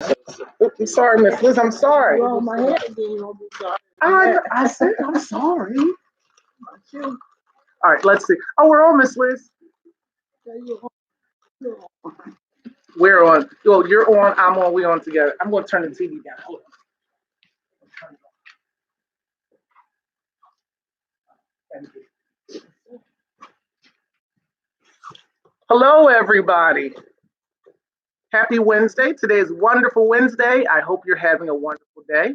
I'm sorry, Miss Liz. I'm sorry. Well, my head again, I'll be sorry. I said I'm sorry. All right, let's see. Oh, we're on, Miss Liz. We're on. Oh, you're on. I'm on. We're on together. I'm going to turn the TV down. Hold on. Hello, everybody. Happy Wednesday. Today is wonderful Wednesday. I hope you're having a wonderful day.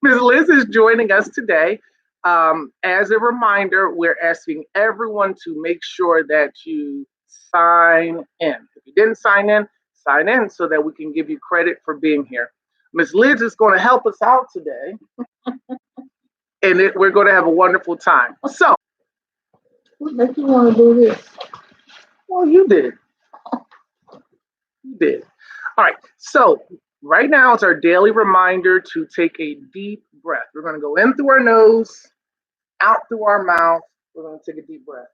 Ms. Liz is joining us today. As a reminder, we're asking everyone to make sure that you sign in. If you didn't sign in so that we can give you credit for being here. Ms. Liz is going to help us out today, and we're going to have a wonderful time. So, what makes you want to do this? Well, you did. You did. All right. So right now it's our daily reminder to take a deep breath. We're going to go in through our nose, out through our mouth. We're going to take a deep breath.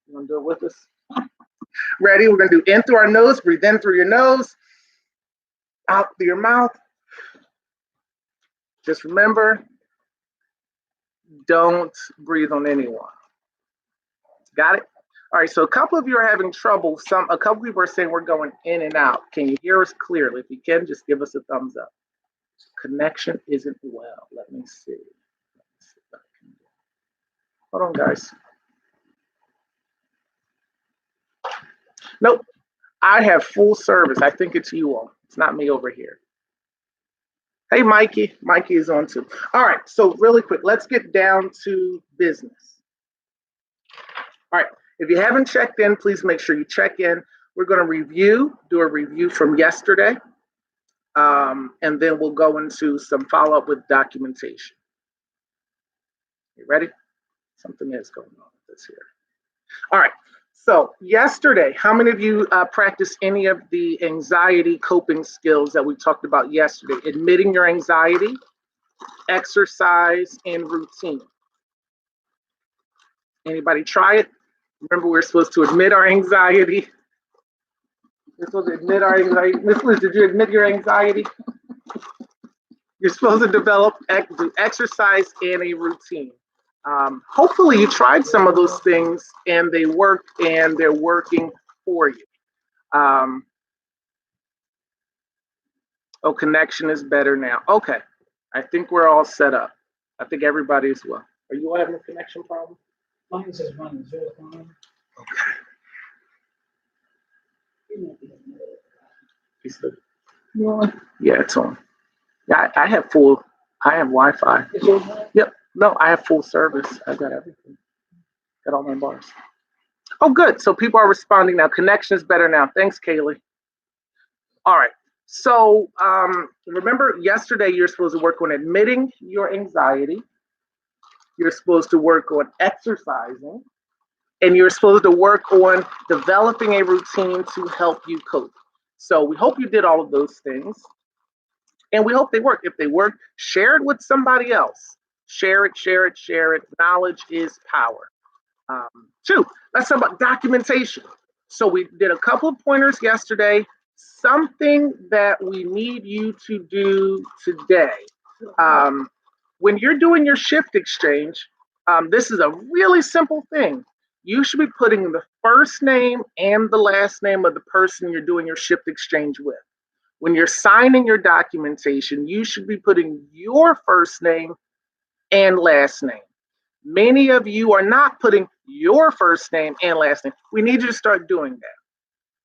You want to do it with us? Ready? We're going to do in through our nose. Breathe in through your nose, out through your mouth. Just remember, don't breathe on anyone. Got it? All right, so a couple of you are having trouble. A couple of people are saying we're going in and out. Can you hear us clearly? If you can, just give us a thumbs up. Connection isn't well. Let me see. What I can do. Hold on, guys. Nope. I have full service. I think it's you all. It's not me over here. Hey, Mikey. Mikey is on too. All right, so really quick, let's get down to business. All right. If you haven't checked in, please make sure you check in. We're going to do a review from yesterday, and then we'll go into some follow-up with documentation. You ready? Something is going on with this here. All right. So yesterday, how many of you practiced any of the anxiety coping skills that we talked about yesterday? Admitting your anxiety, exercise, and routine. Anybody try it? Remember, we're supposed to admit our anxiety. We're supposed to admit our anxiety. Miss Liz, did you admit your anxiety? You're supposed to do exercise and a routine. Hopefully you tried some of those things and they worked and they're working for you. Connection is better now. Okay, I think we're all set up. I think everybody is well. Are you all having a connection problem? Mine says running 0 time. Okay. Yeah, it's on. Yeah, I have Wi-Fi. Is yours on? Yep. No, I have full service. I've got everything. Got all my bars. Oh, good. So people are responding now. Connection is better now. Thanks, Kaylee. All right. So remember yesterday you're supposed to work on admitting your anxiety. You're supposed to work on exercising. And you're supposed to work on developing a routine to help you cope. So we hope you did all of those things. And we hope they work. If they work, share it with somebody else. Share it. Knowledge is power. 2, let's talk about documentation. So we did a couple of pointers yesterday. Something that we need you to do today. When you're doing your shift exchange, this is a really simple thing. You should be putting the first name and the last name of the person you're doing your shift exchange with. When you're signing your documentation, you should be putting your first name and last name. Many of you are not putting your first name and last name. We need you to start doing that,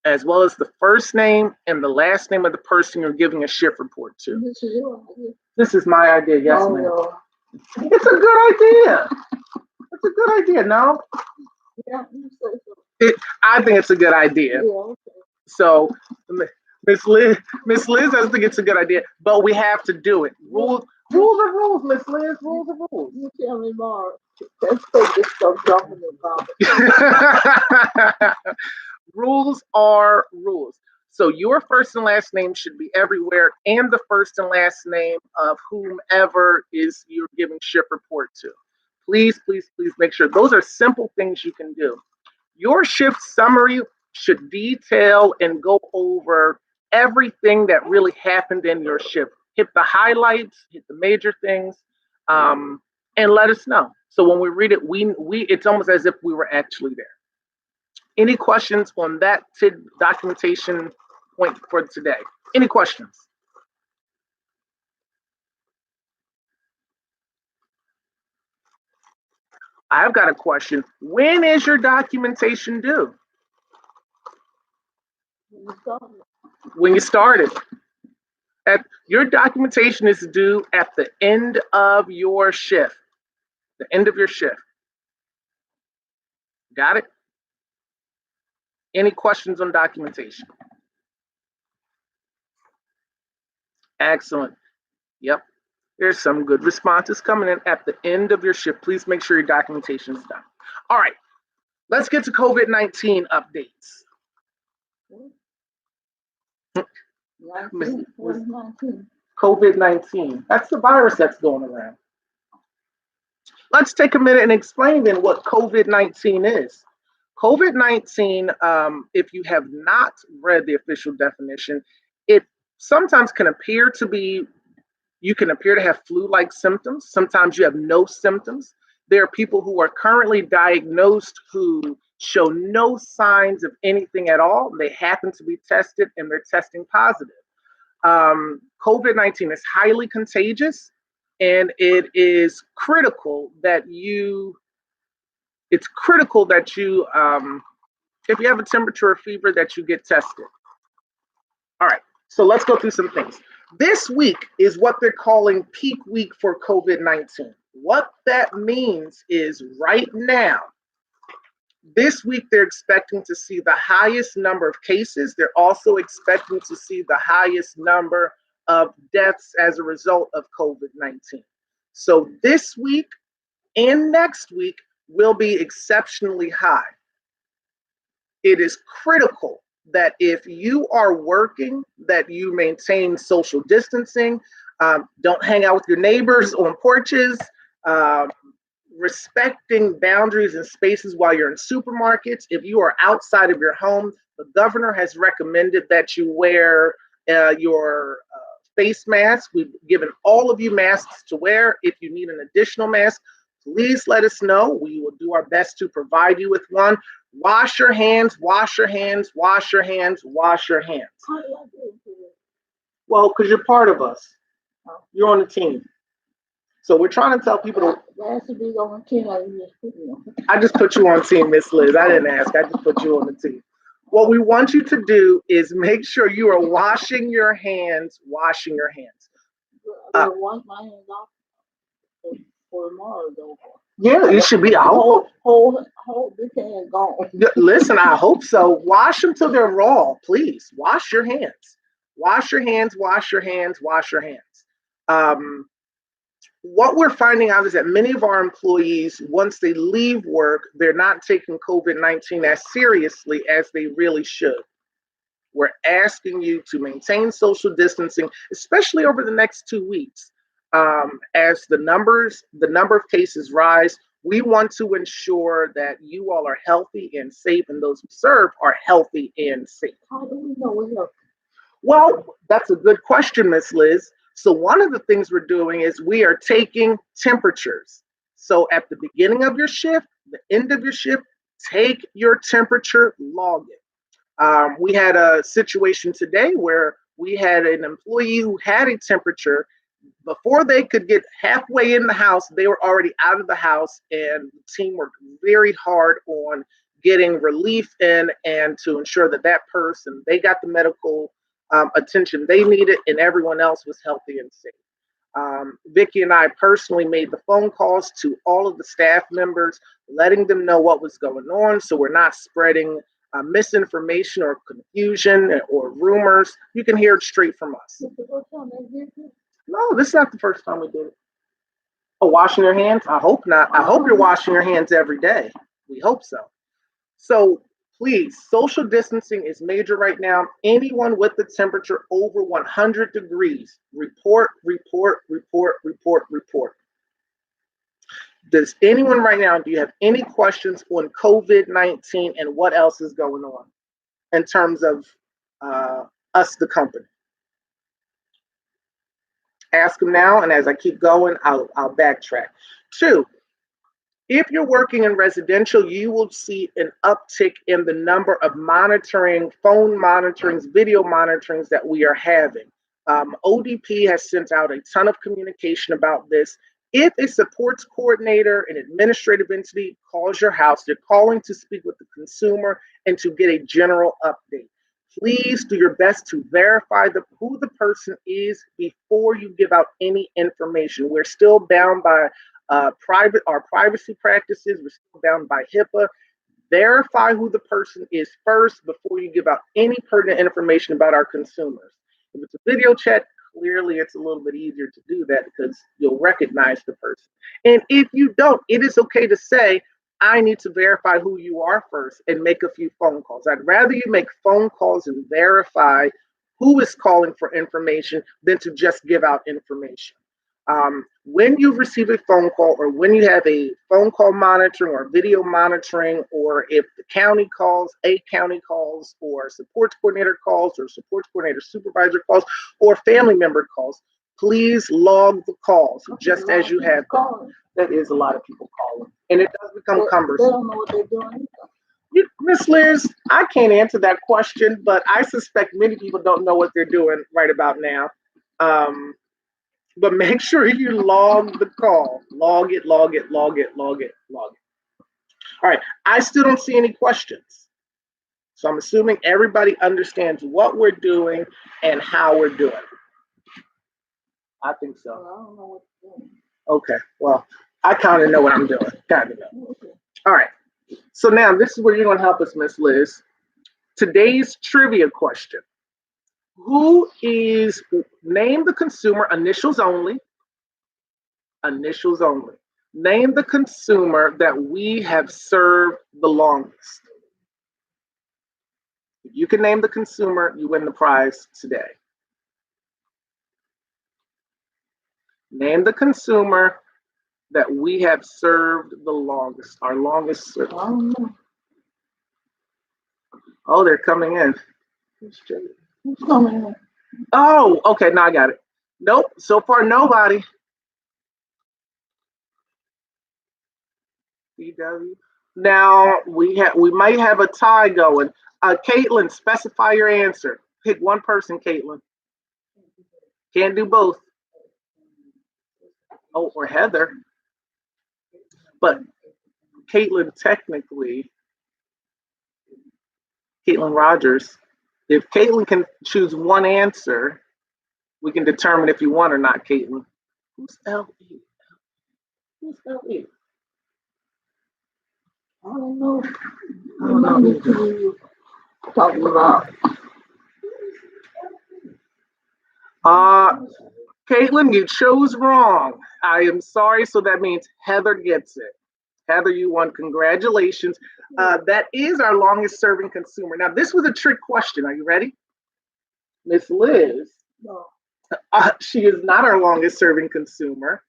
as well as the first name and the last name of the person you're giving a shift report to. This is your idea. This is my idea, yes, Oh, ma'am. no. It's a good idea. It's a good idea, no? Yeah, you say so. I think it's a good idea. Yeah, okay. So Miss Liz doesn't think it's a good idea, but we have to do it. Rules are rules, Miss Liz. Rules are rules. You tell me more. Let's take this stuff dropping the garbage. Rules are rules. So your first and last name should be everywhere, and the first and last name of whomever is you're giving shift report to. Please make sure. Those are simple things you can do. Your shift summary should detail and go over everything that really happened in your shift. Hit the highlights, hit the major things, and let us know. So when we read it, we it's almost as if we were actually there. Any questions on that documentation point for today? Any questions? I've got a question. When is your documentation due? You started. When you started. Your documentation is due at the end of your shift. The end of your shift. Got it? Any questions on documentation? Excellent. Yep. There's some good responses coming in at the end of your shift. Please make sure your documentation is done. All right. Let's get to COVID-19 updates. 19. What is 19? COVID-19. That's the virus that's going around. Let's take a minute and explain then what COVID-19 is. COVID-19, if you have not read the official definition, it sometimes can appear to be, you can appear to have flu-like symptoms. Sometimes you have no symptoms. There are people who are currently diagnosed who show no signs of anything at all. They happen to be tested and they're testing positive. COVID-19 is highly contagious, and it is critical that you, if you have a temperature or fever, that you get tested. All right, so let's go through some things. This week is what they're calling peak week for COVID-19. What that means is right now, this week they're expecting to see the highest number of cases. They're also expecting to see the highest number of deaths as a result of COVID-19. So this week and next week will be exceptionally high. It is critical that if you are working, that you maintain social distancing, don't hang out with your neighbors on porches, respecting boundaries and spaces while you're in supermarkets. If you are outside of your home, the governor has recommended that you wear your face mask. We've given all of you masks to wear. If you need an additional mask, please let us know. We will do our best to provide you with one. Wash your hands, wash your hands, wash your hands, wash your hands. How do I do it? Well, because you're part of us. You're on the team. So we're trying to tell people to. That has to be on the team. I just put me on. I just put you on team, Miss Liz. I didn't ask. I just put you on the team. What we want you to do is make sure you are washing your hands, washing your hands. I wash my hands off for tomorrow, though. Yeah, it should be. I hope. Whole this hand gone. Listen, I hope so. Wash them till they're raw, please. Wash your hands. Wash your hands, wash your hands, wash your hands. What we're finding out is that many of our employees, once they leave work, they're not taking COVID-19 as seriously as they really should. We're asking you to maintain social distancing, especially over the next 2 weeks. As the number of cases rise, we want to ensure that you all are healthy and safe, and those we serve are healthy and safe. How do we know we're healthy? Well, that's a good question, Miss Liz. So one of the things we're doing is we are taking temperatures. So at the beginning of your shift, the end of your shift, take your temperature, log it. We had a situation today where we had an employee who had a temperature. Before they could get halfway in the house, they were already out of the house, and the team worked very hard on getting relief in and to ensure that that person, they got the medical attention they needed, and everyone else was healthy and safe. Vicki and I personally made the phone calls to all of the staff members, letting them know what was going on, so we're not spreading misinformation or confusion or rumors. You can hear it straight from us. No, this is not the first time we did it. Oh, washing your hands? I hope not. I hope you're washing your hands every day. We hope so. So please, social distancing is major right now. Anyone with the temperature over 100 degrees, report, report, report, report, report. Does anyone right now, do you have any questions on COVID-19 and what else is going on? in terms of us, the company? Ask them now, and as I keep going, I'll backtrack. Two, if you're working in residential, you will see an uptick in the number of monitoring, phone monitorings, video monitorings that we are having. ODP has sent out a ton of communication about this. If a supports coordinator, an administrative entity calls your house, they're calling to speak with the consumer and to get a general update. Please do your best to verify who the person is before you give out any information. We're still bound by our privacy practices. We're still bound by HIPAA. Verify who the person is first before you give out any pertinent information about our consumers. If it's a video chat, clearly it's a little bit easier to do that because you'll recognize the person. And if you don't, it is okay to say, I need to verify who you are first and make a few phone calls. I'd rather you make phone calls and verify who is calling for information than to just give out information. When you receive a phone call, or when you have a phone call monitoring or video monitoring, or if the county calls, a county calls, or supports coordinator calls, or supports coordinator supervisor calls, or family member calls, please log the calls just as you have them. That is a lot of people calling, and it does become cumbersome. They don't know what they're doing. Miss Liz, I can't answer that question, but I suspect many people don't know what they're doing right about now. But make sure you log the call. Log it, log it, log it, log it, log it. All right, I still don't see any questions. So I'm assuming everybody understands what we're doing and how we're doing. I think so. Well, I don't know what they're doing. Okay, well, I kind of know what I'm doing. Kind of know. Okay. All right, so now this is where you're going to help us, Miss Liz. Today's trivia question. Name the consumer, initials only. Initials only. Name the consumer that we have served the longest. If you can name the consumer, you win the prize today. Name the consumer that we have served the longest, our longest service. I don't know. Oh, they're coming in. Who's coming in? Oh, okay, now I got it. Nope, so far nobody. CW. Now we might have a tie going. Caitlin, specify your answer. Pick one person, Caitlin. Can't do both. Oh, or Heather. But Caitlin, technically, Caitlin Rogers. If Caitlin can choose one answer, we can determine if you won or not, Caitlin. Who's LE? Who's LE? I don't know. I don't know. What are you talking about? Caitlin, you chose wrong. I am sorry, so that means Heather gets it. Heather, you won. Congratulations. That is our longest serving consumer. Now, this was a trick question. Are you ready? Miss Liz, No. she is not our longest serving consumer.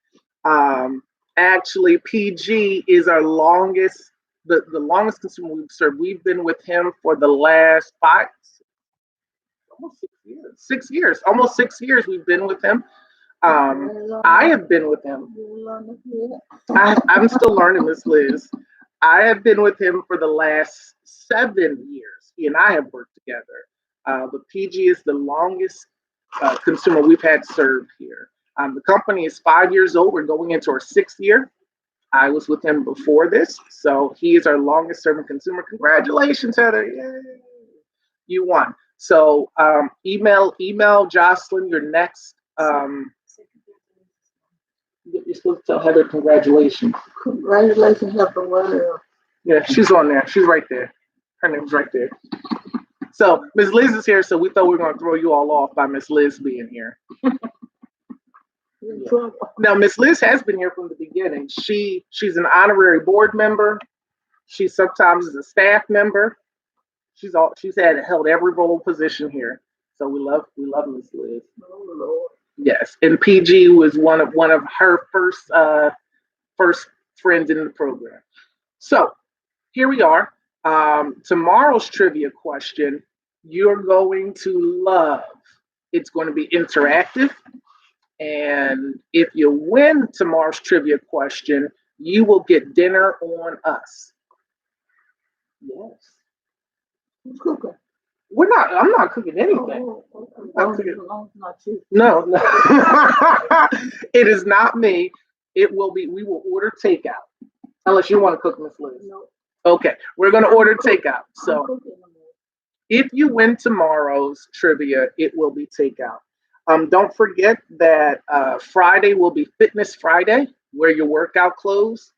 Actually, PG is our longest, the longest consumer we've served. We've been with him for the last almost 6 years. 6 years, almost 6 years we've been with him. I have been with him. I'm still learning, Miss Liz. I have been with him for the last 7 years. He and I have worked together. But PG is the longest consumer we've had served here. The company is 5 years old. We're going into our 6th year. I was with him before this, so he is our longest serving consumer. Congratulations, Heather. Yay. You won. So email Jocelyn your next. You're supposed to tell Heather congratulations. Congratulations, Heather. Well, Yeah, she's on there. She's right there. Her name's right there. So Ms. Liz is here, so we thought we were going to throw you all off by Ms. Liz being here. Yeah. Now, Ms. Liz has been here from the beginning. She's an honorary board member. She sometimes is a staff member. She's held every role position here. So we love Ms. Liz. oh, Lord. Yes, and PG was one of her first friends in the program. So here we are. Tomorrow's trivia question You're going to love. It's going to be interactive. And if you win tomorrow's trivia question, you will get dinner on us. Yes. Who's cooking? I'm not cooking anything. Oh, okay. I'm cooking. No, not you. No, no. It is not me. We will order takeout. Unless you want to cook, Miss Liz. No. Okay, we're going to order takeout. I'm So cooking no more. if you win tomorrow's trivia, it will be takeout. Don't forget that Friday will be Fitness Friday. Wear your workout clothes.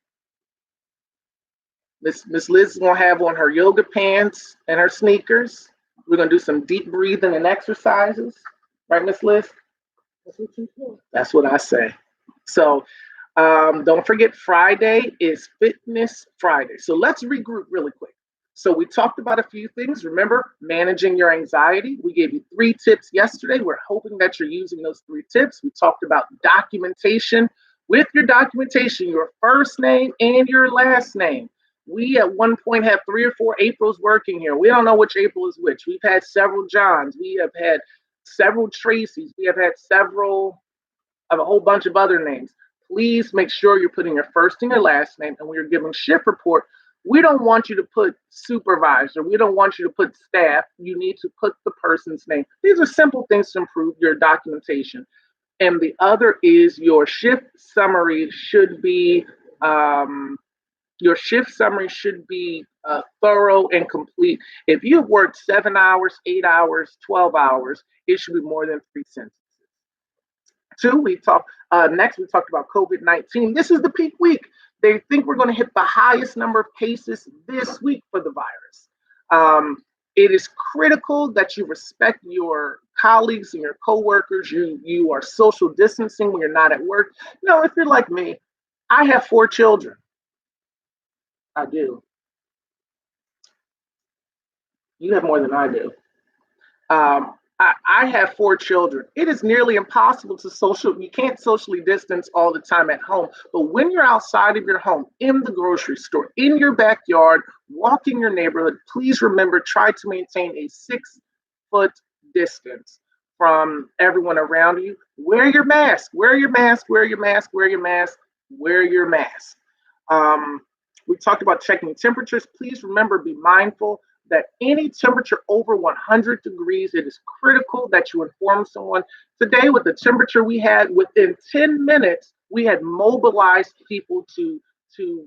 Miss Liz is gonna have on her yoga pants and her sneakers. We're gonna do some deep breathing and exercises, right, Miss Liz? That's what you said. That's what I say. So don't forget, Friday is Fitness Friday. So let's regroup really quick. So we talked about a few things. Remember, managing your anxiety. We gave you 3 tips yesterday. We're hoping that you're using those 3 tips. We talked about documentation. With your documentation, your first name and your last name. We at one point had 3 or 4 Aprils working here. We don't know which April is which. We've had several Johns. We have had several Tracys. We have had several of a whole bunch of other names. Please make sure you're putting your first and your last name. And when you're giving shift report, we don't want you to put supervisor. We don't want you to put staff. You need to put the person's name. These are simple things to improve your documentation. And the other is your shift summary should be thorough and complete. If you've worked 7 hours, 8 hours, 12 hours, it should be more than 3 sentences. 2, next we talked about COVID-19. This is the peak week. They think we're going to hit the highest number of cases this week for the virus. It is critical that you respect your colleagues and your coworkers. You are social distancing when you're not at work. No, if you're like me, I have 4 children. I do. You have more than I do. I have 4 children. It is nearly impossible you can't socially distance all the time at home. But when you're outside of your home, in the grocery store, in your backyard, walking your neighborhood, please remember, try to maintain a 6-foot distance from everyone around you. Wear your mask, wear your mask, wear your mask, wear your mask, wear your mask. We talked about checking temperatures. Please remember, be mindful that any temperature over 100 degrees, it is critical that you inform someone. Today, with the temperature we had, within 10 minutes, we had mobilized people to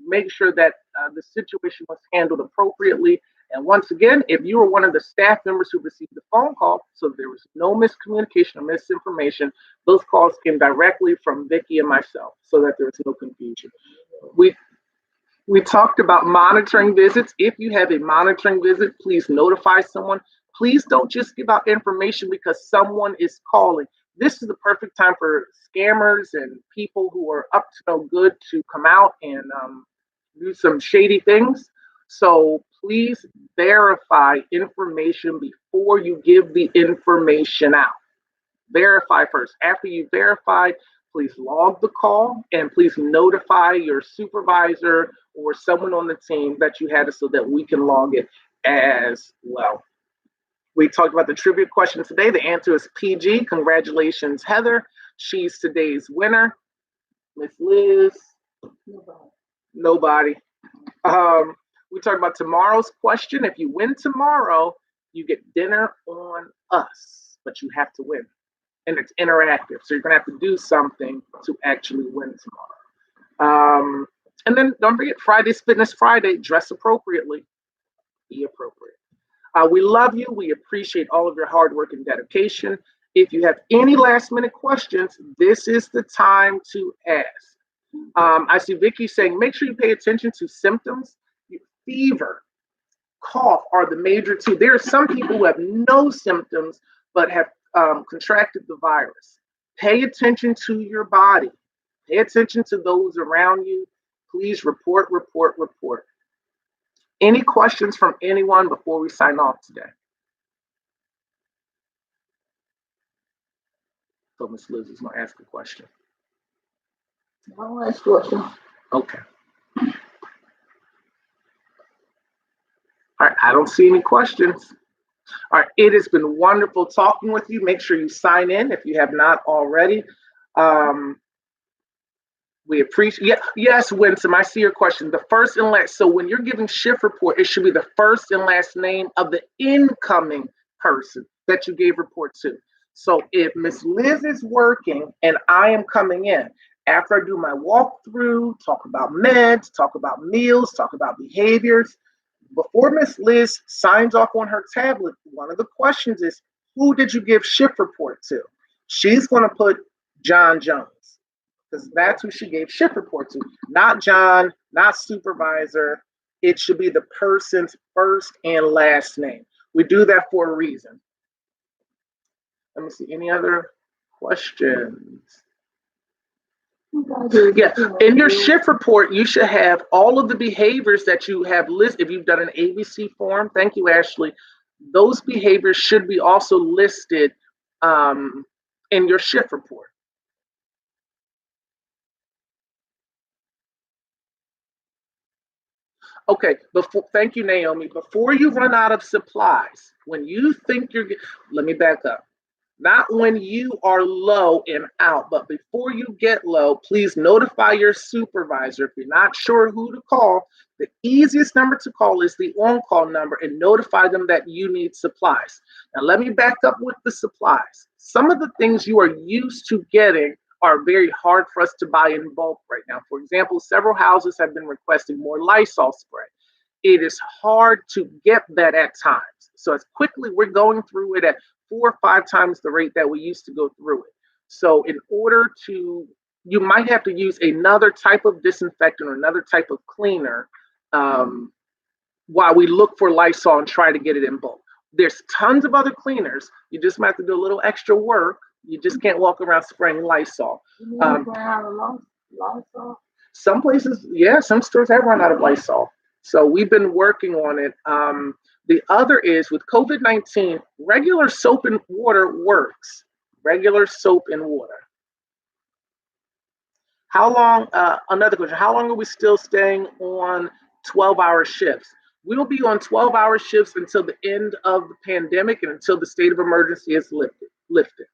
make sure that the situation was handled appropriately. And once again, if you were one of the staff members who received the phone call, so there was no miscommunication or misinformation, those calls came directly from Vicki and myself, so that there was no confusion. We talked about monitoring visits. If you have a monitoring visit, please notify someone. Please don't just give out information because someone is calling. This is the perfect time for scammers and people who are up to no good to come out and do some shady things. So please verify information before you give the information out. Verify first. After you verified, please log the call and please notify your supervisor or someone on the team that you had it so that we can log it as well. We talked about the trivia question today. The answer is PG. Congratulations, Heather. She's today's winner. Miss Liz? Nobody. We talked about tomorrow's question. If you win tomorrow, you get dinner on us, but you have to win. And it's interactive. So you're going to have to do something to actually win tomorrow. And then don't forget, Friday's Fitness Friday. Dress appropriately. Be appropriate. We love you. We appreciate all of your hard work and dedication. If you have any last minute questions, this is the time to ask. I see Vicki saying, make sure you pay attention to symptoms. Fever, cough are the major 2. There are some people who have no symptoms but have contracted the virus. Pay attention to your body. Pay attention to those around you. Please report. Any questions from anyone before we sign off today? So Ms. Liz is going to ask a question. I'll ask a question. Okay. All right, I don't see any questions. All right, it has been wonderful talking with you. Make sure you sign in if you have not already. Um, we appreciate, yeah, yes, Winsome, I see your question. The first and last, so when you're giving shift report, it should be the first and last name of the incoming person that you gave report to. So if Miss Liz is working and I am coming in, after I do my walkthrough, talk about meds, talk about meals, talk about behaviors, before Miss Liz signs off on her tablet, one of the questions is, who did you give shift report to? She's going to put John Jones because that's who she gave shift report to, not John, not supervisor. It should be the person's first and last name. We do that for a reason. Let me see, any other questions? Yeah, in your shift report, you should have all of the behaviors that you have listed. If you've done an ABC form, thank you, Ashley. Those behaviors should be also listed in your shift report. Okay, before, thank you, Naomi. Before you run out of supplies, when you think let me back up. Not when you are low and out, but before you get low, please notify your supervisor. If you're not sure who to call, the easiest number to call is the on-call number and notify them that you need supplies. Now, let me back up with the supplies. Some of the things you are used to getting are very hard for us to buy in bulk right now. For example, several houses have been requesting more Lysol spray. It is hard to get that at times. So as quickly we're going through it at 4 or 5 times the rate that we used to go through it. So in order to, you might have to use another type of disinfectant or another type of cleaner while we look for Lysol and try to get it in bulk. There's tons of other cleaners. You just might have to do a little extra work. You just can't walk around spraying Lysol. Lysol? Some places, yeah, some stores have run out of Lysol. So we've been working on it. The other is with COVID-19, regular soap and water works. Regular soap and water. How long, another question, how long are we still staying on 12-hour shifts? We will be on 12-hour shifts until the end of the pandemic and until the state of emergency is lifted.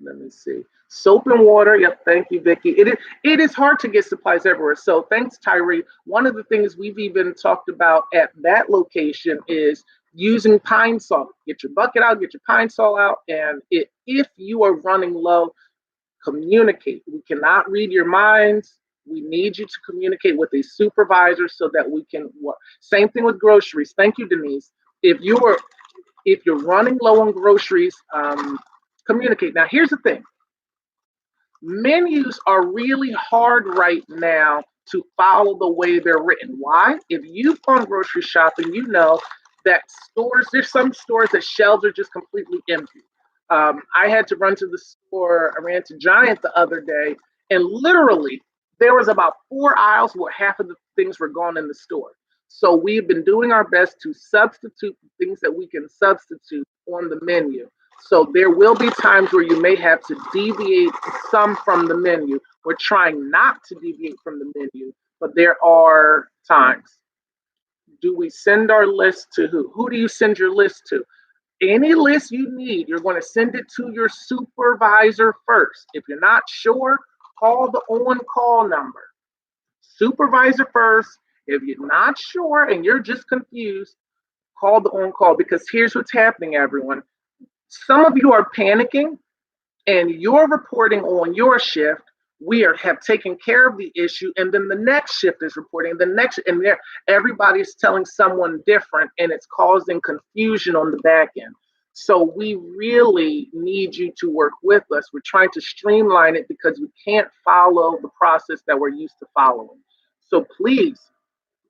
Let me see. Soap and water. Yep. Thank you, Vicki. It is hard to get supplies everywhere. So thanks, Tyree. One of the things we've even talked about at that location is using pine salt. Get your bucket out, get your pine salt out, and if you are running low, communicate. We cannot read your minds. We need you to communicate with a supervisor so that we can work. Same thing with groceries. Thank you, Denise. If you're running low on groceries, communicate. Now, here's the thing. Menus are really hard right now to follow the way they're written. Why? If you've gone grocery shopping, you know that there's some stores that shelves are just completely empty. I had to run to the store. I ran to Giant the other day, and literally there was about 4 aisles where half of the things were gone in the store. So we've been doing our best to substitute things that we can substitute on the menu. So there will be times where you may have to deviate some from the menu. We're trying not to deviate from the menu, but there are times. Do we send our list to who? Who do you send your list to? Any list you need, you're going to send it to your supervisor first. If you're not sure, call the on-call number. Supervisor first. If you're not sure and you're just confused, call the on-call, because here's what's happening, everyone. Some of you are panicking and you're reporting on your shift. Have taken care of the issue, and then the next shift is reporting the next, and everybody's telling someone different, and it's causing confusion on the back end. So we really need you to work with us. We're trying to streamline it because we can't follow the process that we're used to following. So please,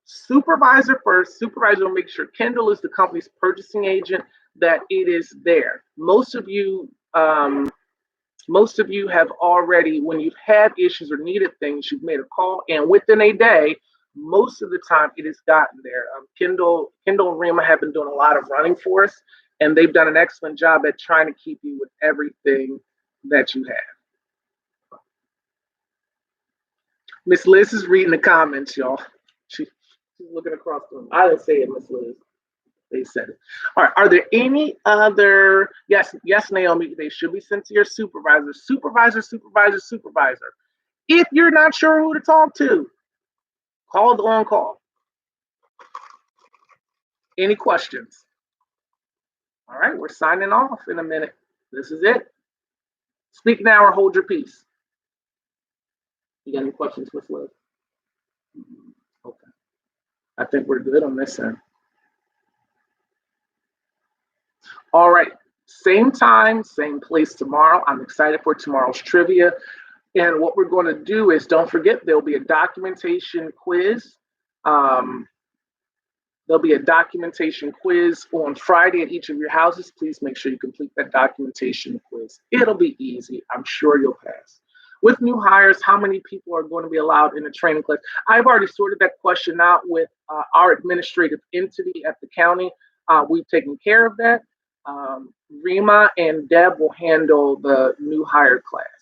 supervisor first. Supervisor will make sure Kendall is the company's purchasing agent, that it is there. Most of you have already, when you've had issues or needed things, you've made a call, and within a day, most of the time it has gotten there. Kendall and Rima have been doing a lot of running for us, and they've done an excellent job at trying to keep you with everything that you have. Miss Liz is reading the comments, y'all. She's looking across the room. I didn't say it, Miss Liz. They said it. All right. Are there any other? Yes, yes, Naomi. They should be sent to your supervisor. Supervisor, supervisor, supervisor. If you're not sure who to talk to, call the on-call. Any questions? All right, we're signing off in a minute. This is it. Speak now or hold your peace. You got any questions, Miss Liz? Okay. I think we're good on this end. All right. Same time, same place tomorrow. I'm excited for tomorrow's trivia. And what we're going to do is, don't forget, there'll be a documentation quiz. There'll be a documentation quiz on Friday at each of your houses. Please make sure you complete that documentation quiz. It'll be easy. I'm sure you'll pass. With new hires, how many people are going to be allowed in the training class? I've already sorted that question out with our administrative entity at the county. We've taken care of that. Rima and Deb will handle the new hire classes.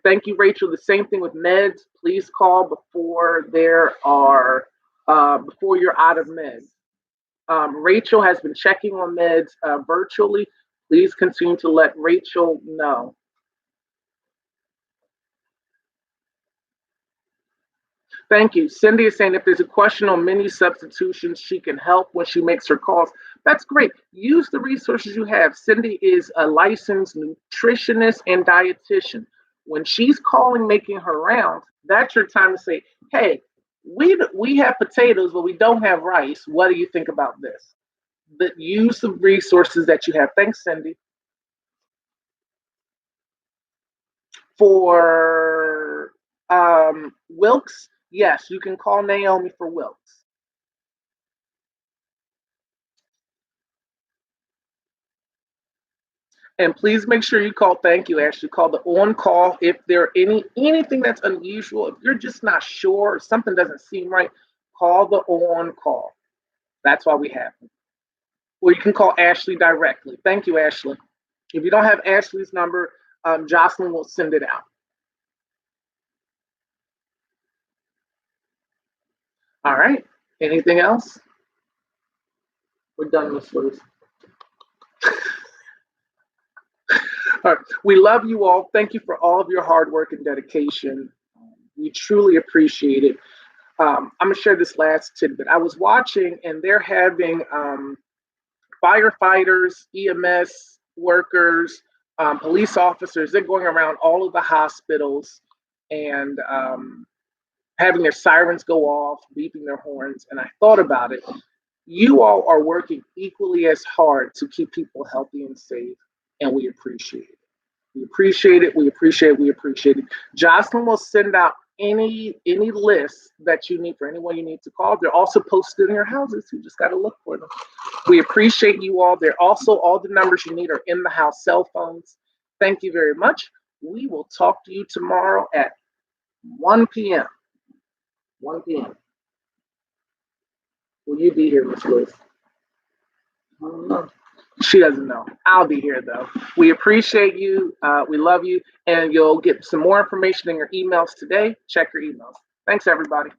Thank you, Rachel. The same thing with meds. Please call before there are before you're out of meds. Rachel has been checking on meds virtually. Please continue to let Rachel know. Thank you. Cindy is saying if there's a question on menu substitutions, she can help when she makes her calls. That's great. Use the resources you have. Cindy is a licensed nutritionist and dietitian. When she's calling, making her rounds, that's your time to say, hey, we have potatoes, but we don't have rice. What do you think about this? Use the resources that you have. Thanks, Cindy. For Wilkes, yes, you can call Naomi for Wilkes. And please make sure you call, thank you, Ashley, call the on-call if there anything that's unusual. If you're just not sure, if something doesn't seem right, call the on-call. That's why we have them. Or you can call Ashley directly. Thank you, Ashley. If you don't have Ashley's number, Jocelyn will send it out. All right. Anything else? We're done, Miss Liz. All right. We love you all. Thank you for all of your hard work and dedication. We truly appreciate it. I'm going to share this last tidbit. I was watching, and they're having firefighters, EMS workers, police officers. They're going around all of the hospitals and having their sirens go off, beeping their horns. And I thought about it. You all are working equally as hard to keep people healthy and safe, and we appreciate it. We appreciate it. We appreciate it. We appreciate it. Jocelyn will send out any lists that you need for anyone you need to call. They're also posted in your houses. You just got to look for them. We appreciate you all. They're also all the numbers you need are in the house cell phones. Thank you very much. We will talk to you tomorrow at 1 p.m. 1 p.m. Will you be here, Miss Liz? I don't know. She doesn't know. I'll be here though. We appreciate you. We love you. And you'll get some more information in your emails today. Check your emails. Thanks, everybody.